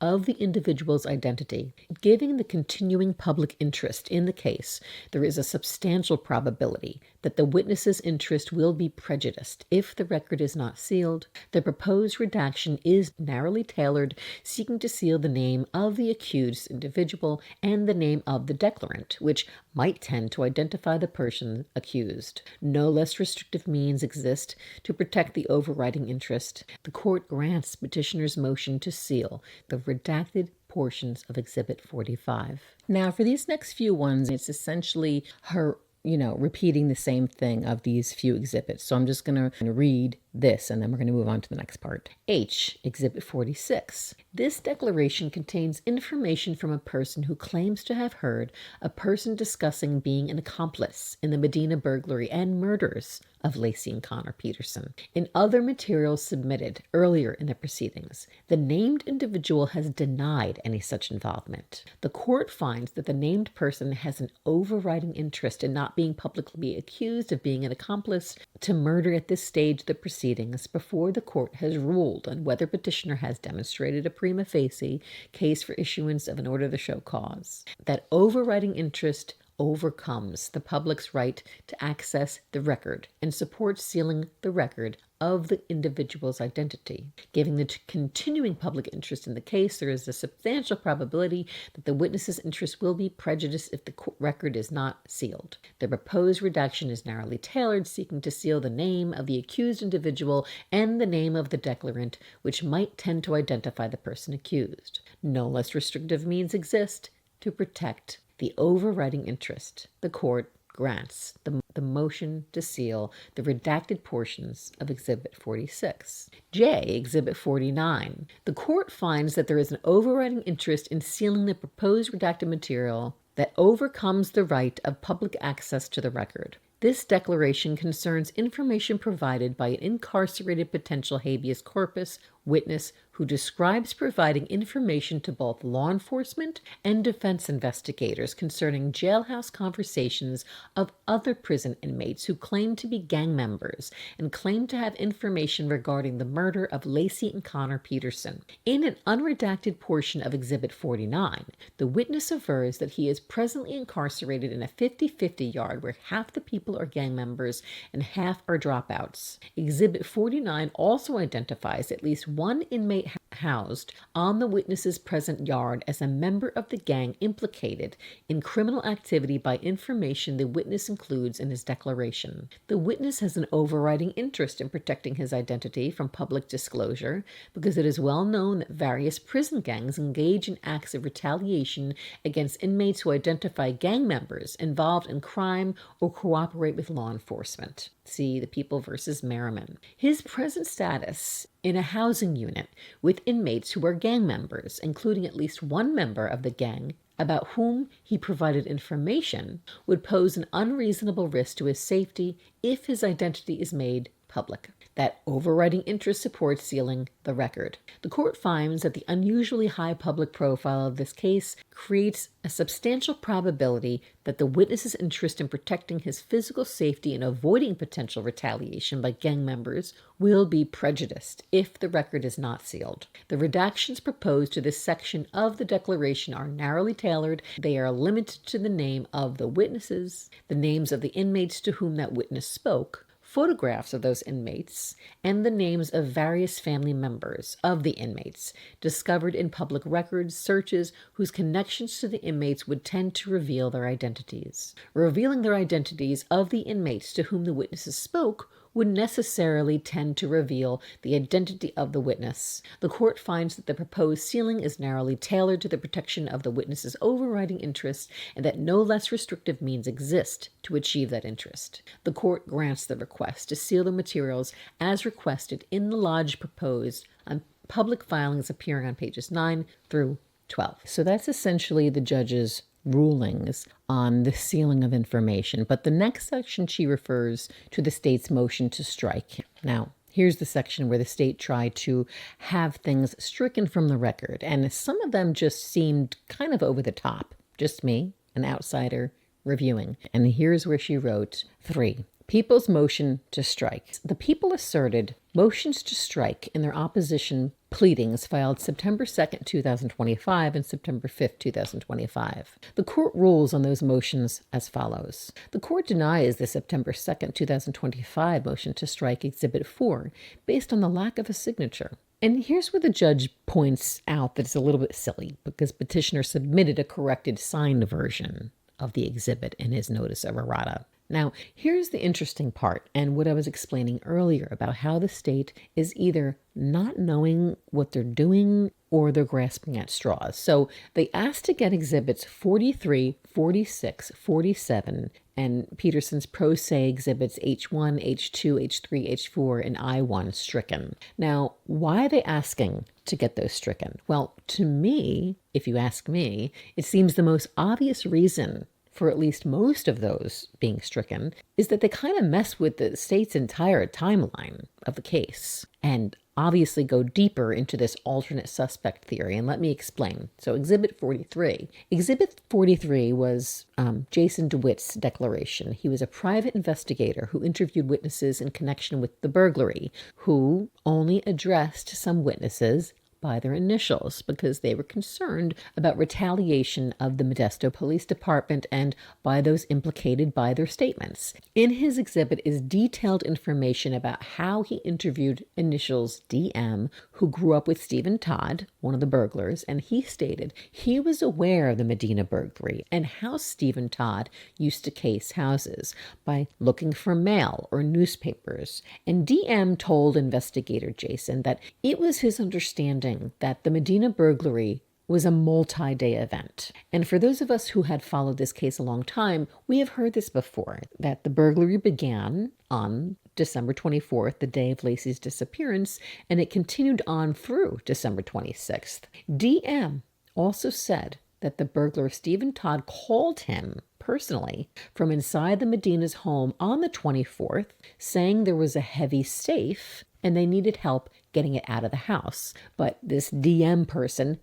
of the individual's identity. Given the continuing public interest in the case, there is a substantial probability that the witness's interest will be prejudiced if the record is not sealed. The proposed redaction is narrowly tailored, seeking to seal the name of the accused individual and the name of the declarant, which might tend to identify the person accused. No less restrictive means exist to protect the overriding interest. The court grants petitioner's motion to seal the redacted portions of Exhibit 45. Now, for these next few ones, it's essentially her repeating the same thing of these few exhibits. So I'm just going to read this, and then we're going to move on to the next part. H, Exhibit 46. This declaration contains information from a person who claims to have heard a person discussing being an accomplice in the Medina burglary and murders of Laci and Connor Peterson. In other materials submitted earlier in the proceedings, the named individual has denied any such involvement. The court finds that the named person has an overriding interest in not being publicly accused of being an accomplice to murder at this stage of the proceedings before the court has ruled on whether petitioner has demonstrated a prima facie case for issuance of an order to show cause. That overriding interest overcomes the public's right to access the record and supports sealing the record of the individual's identity. Given the continuing public interest in the case, there is a substantial probability that the witness's interest will be prejudiced if the record is not sealed. The proposed redaction is narrowly tailored, seeking to seal the name of the accused individual and the name of the declarant, which might tend to identify the person accused. No less restrictive means exist to protect the overriding interest. The court grants the motion to seal the redacted portions of Exhibit 46. J, Exhibit 49. The court finds that there is an overriding interest in sealing the proposed redacted material that overcomes the right of public access to the record. This declaration concerns information provided by an incarcerated potential habeas corpus witness who describes providing information to both law enforcement and defense investigators concerning jailhouse conversations of other prison inmates who claim to be gang members and claim to have information regarding the murder of Laci and Connor Peterson. In an unredacted portion of Exhibit 49, the witness avers that he is presently incarcerated in a 50-50 yard where half the people are gang members and half are dropouts. Exhibit 49 also identifies at least one inmate housed on the witness's present yard as a member of the gang implicated in criminal activity by information the witness includes in his declaration. The witness has an overriding interest in protecting his identity from public disclosure because it is well known that various prison gangs engage in acts of retaliation against inmates who identify gang members involved in crime or cooperate with law enforcement. See the People versus Merriman. His present status in a housing unit with inmates who are gang members, including at least one member of the gang about whom he provided information, would pose an unreasonable risk to his safety if his identity is made public. That overriding interest supports sealing the record. The court finds that the unusually high public profile of this case creates a substantial probability that the witness's interest in protecting his physical safety and avoiding potential retaliation by gang members will be prejudiced if the record is not sealed. The redactions proposed to this section of the declaration are narrowly tailored. They are limited to the name of the witnesses, the names of the inmates to whom that witness spoke, photographs of those inmates, and the names of various family members of the inmates discovered in public records searches whose connections to the inmates would tend to reveal their identities. Revealing their identities of the inmates to whom the witnesses spoke would necessarily tend to reveal the identity of the witness. The court finds that the proposed sealing is narrowly tailored to the protection of the witness's overriding interest and that no less restrictive means exist to achieve that interest. The court grants the request to seal the materials as requested in the lodge proposed on public filings appearing on pages 9 through 12. So that's essentially the judge's rulings on the sealing of information. But the next section, she refers to the state's motion to strike. Now, here's the section where the state tried to have things stricken from the record, and some of them just seemed kind of over the top. Just me, an outsider, reviewing. And here's where she wrote 3. People's motion to strike. The people asserted motions to strike in their opposition pleadings filed September 2nd, 2025 and September 5th, 2025. The court rules on those motions as follows. The court denies the September 2nd, 2025 motion to strike Exhibit 4 based on the lack of a signature. And here's where the judge points out that it's a little bit silly because petitioner submitted a corrected signed version of the exhibit in his notice of errata. Now, here's the interesting part and what I was explaining earlier about how the state is either not knowing what they're doing or they're grasping at straws. So they asked to get exhibits 43, 46, 47, and Peterson's pro se exhibits H1, H2, H3, H4, and I1 stricken. Now, why are they asking to get those stricken? Well, to me, if you ask me, it seems the most obvious reason for at least most of those being stricken is that they kind of mess with the state's entire timeline of the case and obviously go deeper into this alternate suspect theory. And let me explain. So Exhibit 43. Exhibit 43 was Jason DeWitt's declaration. He was a private investigator who interviewed witnesses in connection with the burglary, who only addressed some witnesses by their initials because they were concerned about retaliation of the Modesto Police Department and by those implicated by their statements. In his exhibit is detailed information about how he interviewed initials DM, who grew up with Stephen Todd, one of the burglars, and he stated he was aware of the Medina burglary and how Stephen Todd used to case houses by looking for mail or newspapers. And DM told investigator Jason that it was his understanding that the Medina burglary was a multi-day event. And for those of us who had followed this case a long time, we have heard this before, that the burglary began on December 24th, the day of Laci's disappearance, and it continued on through December 26th. DM also said that the burglar Stephen Todd called him personally from inside the Medina's home on the 24th, saying there was a heavy safe and they needed help getting it out of the house. But this DM person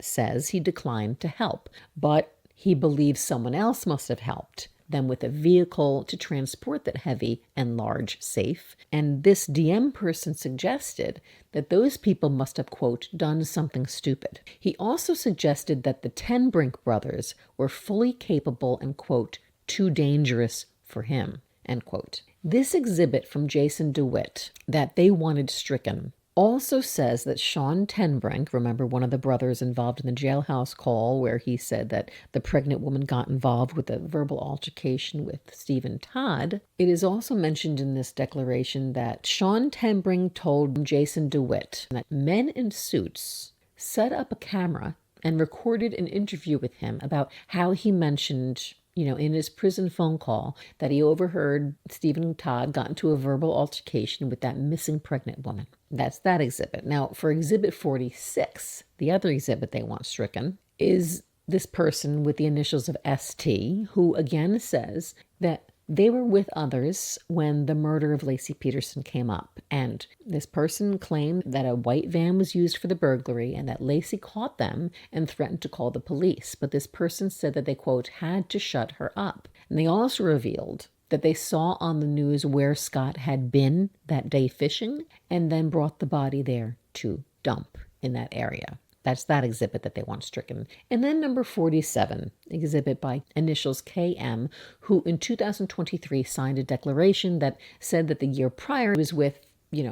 says he declined to help, but he believes someone else must have helped them with a vehicle to transport that heavy and large safe. And this DM person suggested that those people must have, quote, done something stupid. He also suggested that the Ten Brink brothers were fully capable and, quote, too dangerous for him, end quote. This exhibit from Jason DeWitt that they wanted stricken also says that Sean Tenbrink, remember one of the brothers involved in the jailhouse call where he said that the pregnant woman got involved with a verbal altercation with Stephen Todd, it is also mentioned in this declaration that Sean Tenbrink told Jason DeWitt that men in suits set up a camera and recorded an interview with him about how he mentioned, in his prison phone call that he overheard Stephen Todd got into a verbal altercation with that missing pregnant woman. That's that exhibit. Now, for Exhibit 46, the other exhibit they want stricken, is this person with the initials of ST, who again says that they were with others when the murder of Laci Peterson came up. And this person claimed that a white van was used for the burglary and that Laci caught them and threatened to call the police. But this person said that they, quote, had to shut her up. And they also revealed that they saw on the news where Scott had been that day fishing and then brought the body there to dump in that area. That's that exhibit that they want stricken. And then number 47, exhibit by initials KM, who in 2023 signed a declaration that said that the year prior he was with,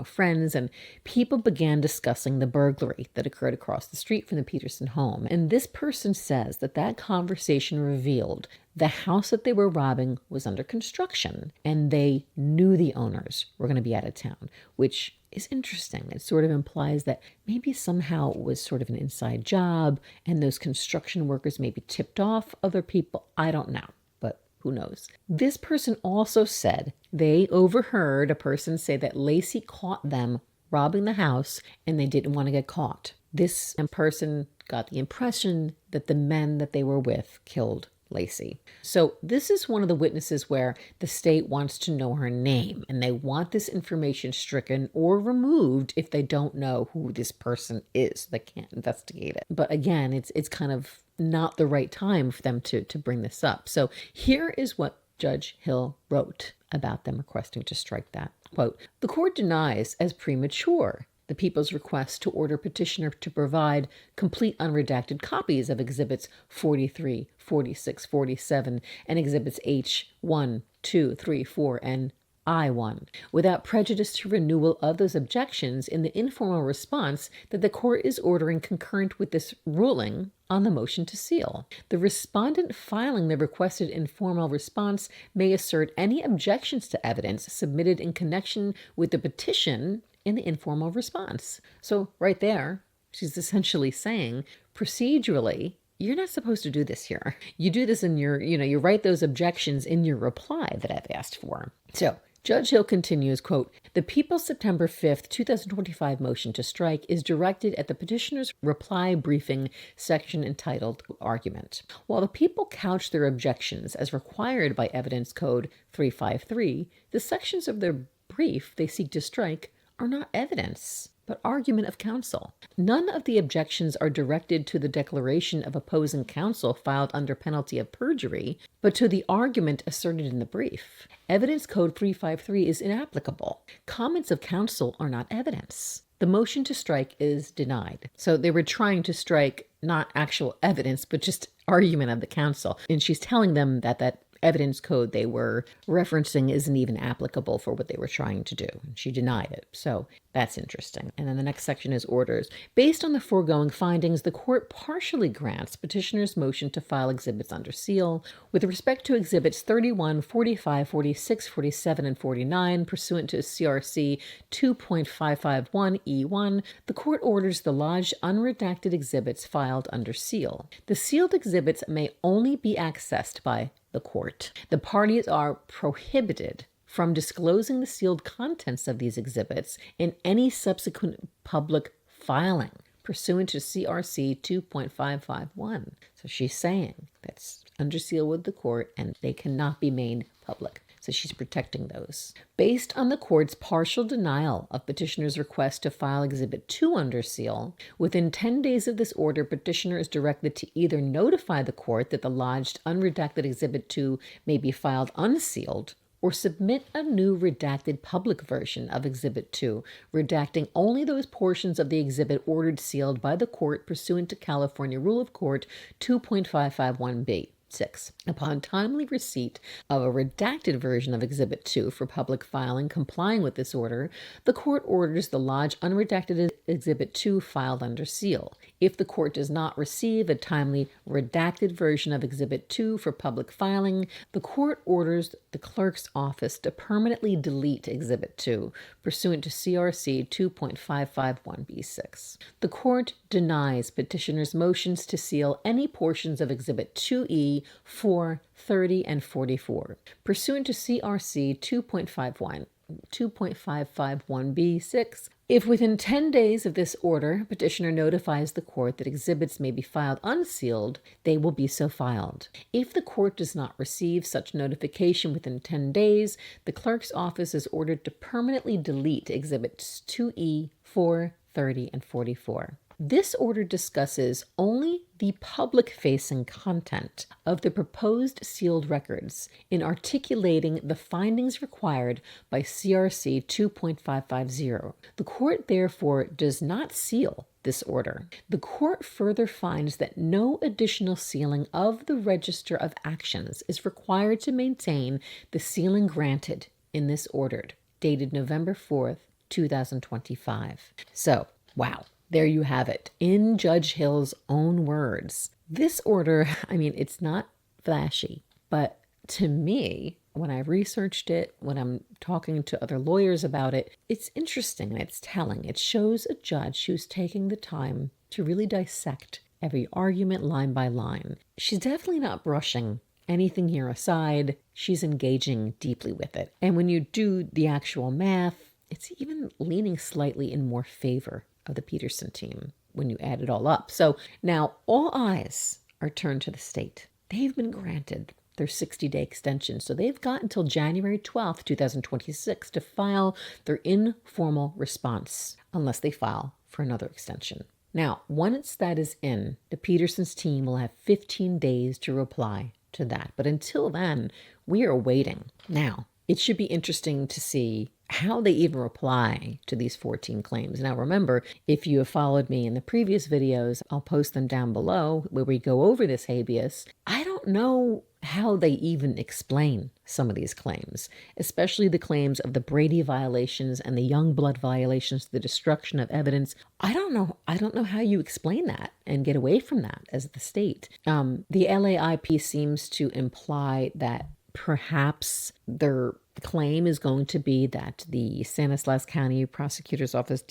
friends, and people began discussing the burglary that occurred across the street from the Peterson home. And this person says that conversation revealed the house that they were robbing was under construction and they knew the owners were going to be out of town, which is interesting. It sort of implies that maybe somehow it was sort of an inside job and those construction workers maybe tipped off other people. I don't know, but who knows? This person also said they overheard a person say that Laci caught them robbing the house and they didn't want to get caught. This person got the impression that the men that they were with killed Laci. So this is one of the witnesses where the state wants to know her name and they want this information stricken or removed if they don't know who this person is. They can't investigate it. But again, it's kind of not the right time for them to bring this up. So here is what Judge Hill wrote about them requesting to strike that. Quote, the court denies as premature the people's request to order petitioner to provide complete unredacted copies of exhibits 43, 46, 47, and exhibits H1, 2, 3, 4, and I1, without prejudice to renewal of those objections in the informal response that the court is ordering concurrent with this ruling on the motion to seal. The respondent filing the requested informal response may assert any objections to evidence submitted in connection with the petition in the informal response. So right there, she's essentially saying procedurally, you're not supposed to do this here. You do this in your, you write those objections in your reply that I've asked for. So Judge Hill continues, quote, the People's September 5th, 2025 motion to strike is directed at the petitioner's reply briefing section entitled Argument. While the people couch their objections as required by Evidence Code 353, the sections of their brief they seek to strike are not evidence, but argument of counsel. None of the objections are directed to the declaration of opposing counsel filed under penalty of perjury, but to the argument asserted in the brief. Evidence Code 353 is inapplicable. Comments of counsel are not evidence. The motion to strike is denied. So they were trying to strike not actual evidence, but just argument of the counsel. And she's telling them that evidence code they were referencing isn't even applicable for what they were trying to do. She denied it. So that's interesting. And then the next section is orders. Based on the foregoing findings, the court partially grants petitioner's motion to file exhibits under seal. With respect to exhibits 31, 45, 46, 47, and 49, pursuant to CRC 2.551E1, the court orders the lodged unredacted exhibits filed under seal. The sealed exhibits may only be accessed by the court. The parties are prohibited from disclosing the sealed contents of these exhibits in any subsequent public filing pursuant to CRC 2.551. So she's saying that's under seal with the court, and they cannot be made public. So she's protecting those. Based on the court's partial denial of petitioner's request to file Exhibit 2 under seal, within 10 days of this order, petitioner is directed to either notify the court that the lodged unredacted Exhibit 2 may be filed unsealed, or submit a new redacted public version of Exhibit 2, redacting only those portions of the exhibit ordered sealed by the court pursuant to California Rule of Court 2.551b. 6. Upon timely receipt of a redacted version of Exhibit 2 for public filing complying with this order, the court orders the lodged unredacted Exhibit 2 filed under seal. If the court does not receive a timely redacted version of Exhibit 2 for public filing, the court orders the clerk's office to permanently delete Exhibit 2 pursuant to CRC 2.551b6. The court denies petitioner's motions to seal any portions of Exhibit 2E, 4, 30, and 44, pursuant to CRC 2.551b6. If within 10 days of this order, petitioner notifies the court that exhibits may be filed unsealed, they will be so filed. If the court does not receive such notification within 10 days, the clerk's office is ordered to permanently delete Exhibits 2E, 4, 30, and 44. This order discusses only the public-facing content of the proposed sealed records in articulating the findings required by CRC 2.550. The court therefore does not seal this order. The court further finds that no additional sealing of the Register of Actions is required to maintain the sealing granted in this order, dated November 4th, 2025. So, wow. There you have it, in Judge Hill's own words. This order, it's not flashy, but to me, when I researched it, when I'm talking to other lawyers about it, it's interesting and it's telling. It shows a judge who's taking the time to really dissect every argument line by line. She's definitely not brushing anything here aside. She's engaging deeply with it. And when you do the actual math, it's even leaning slightly in more favor of the Peterson team when you add it all up. So now all eyes are turned to the state. They've been granted their 60-day extension. So they've got until January 12th, 2026 to file their informal response, unless they file for another extension. Now, once that is in, the Peterson's team will have 15 days to reply to that. But until then, we are waiting. Now, it should be interesting to see how they even reply to these 14 claims. Now, remember, if you have followed me in the previous videos, I'll post them down below where we go over this habeas. I don't know how they even explain some of these claims, especially the claims of the Brady violations and the Youngblood violations, the destruction of evidence. I don't know how you explain that and get away from that as the state. The LAIP seems to imply that perhaps their claim is going to be that the Stanislaus County Prosecutor's Office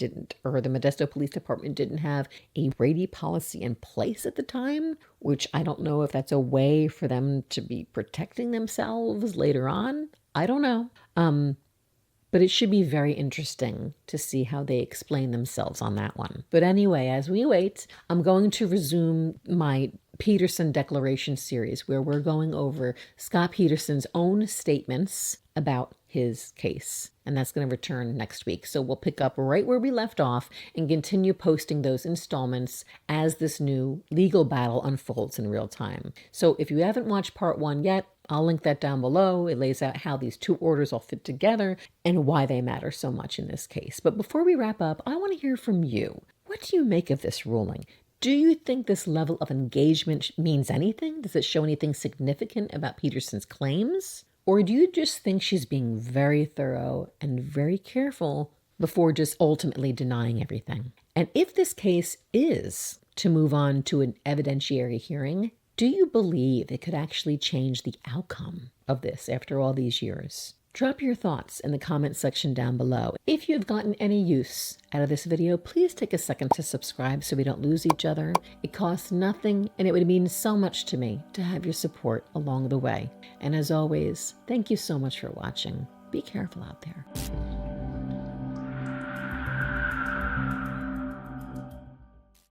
or the Modesto Police Department didn't have a Brady policy in place at the time, which I don't know if that's a way for them to be protecting themselves later on. I don't know. But it should be very interesting to see how they explain themselves on that one. But anyway, as we wait, I'm going to resume my Peterson Declaration series where we're going over Scott Peterson's own statements about his case. And that's going to return next week. So we'll pick up right where we left off and continue posting those installments as this new legal battle unfolds in real time. So if you haven't watched part 1 yet, I'll link that down below. It lays out how these two orders all fit together and why they matter so much in this case. But before we wrap up, I want to hear from you. What do you make of this ruling? Do you think this level of engagement means anything? Does it show anything significant about Peterson's claims? Or do you just think she's being very thorough and very careful before just ultimately denying everything? And if this case is to move on to an evidentiary hearing, do you believe it could actually change the outcome of this after all these years? Drop your thoughts in the comment section down below. If you've gotten any use out of this video, please take a second to subscribe so we don't lose each other. It costs nothing, and it would mean so much to me to have your support along the way. And as always, thank you so much for watching. Be careful out there.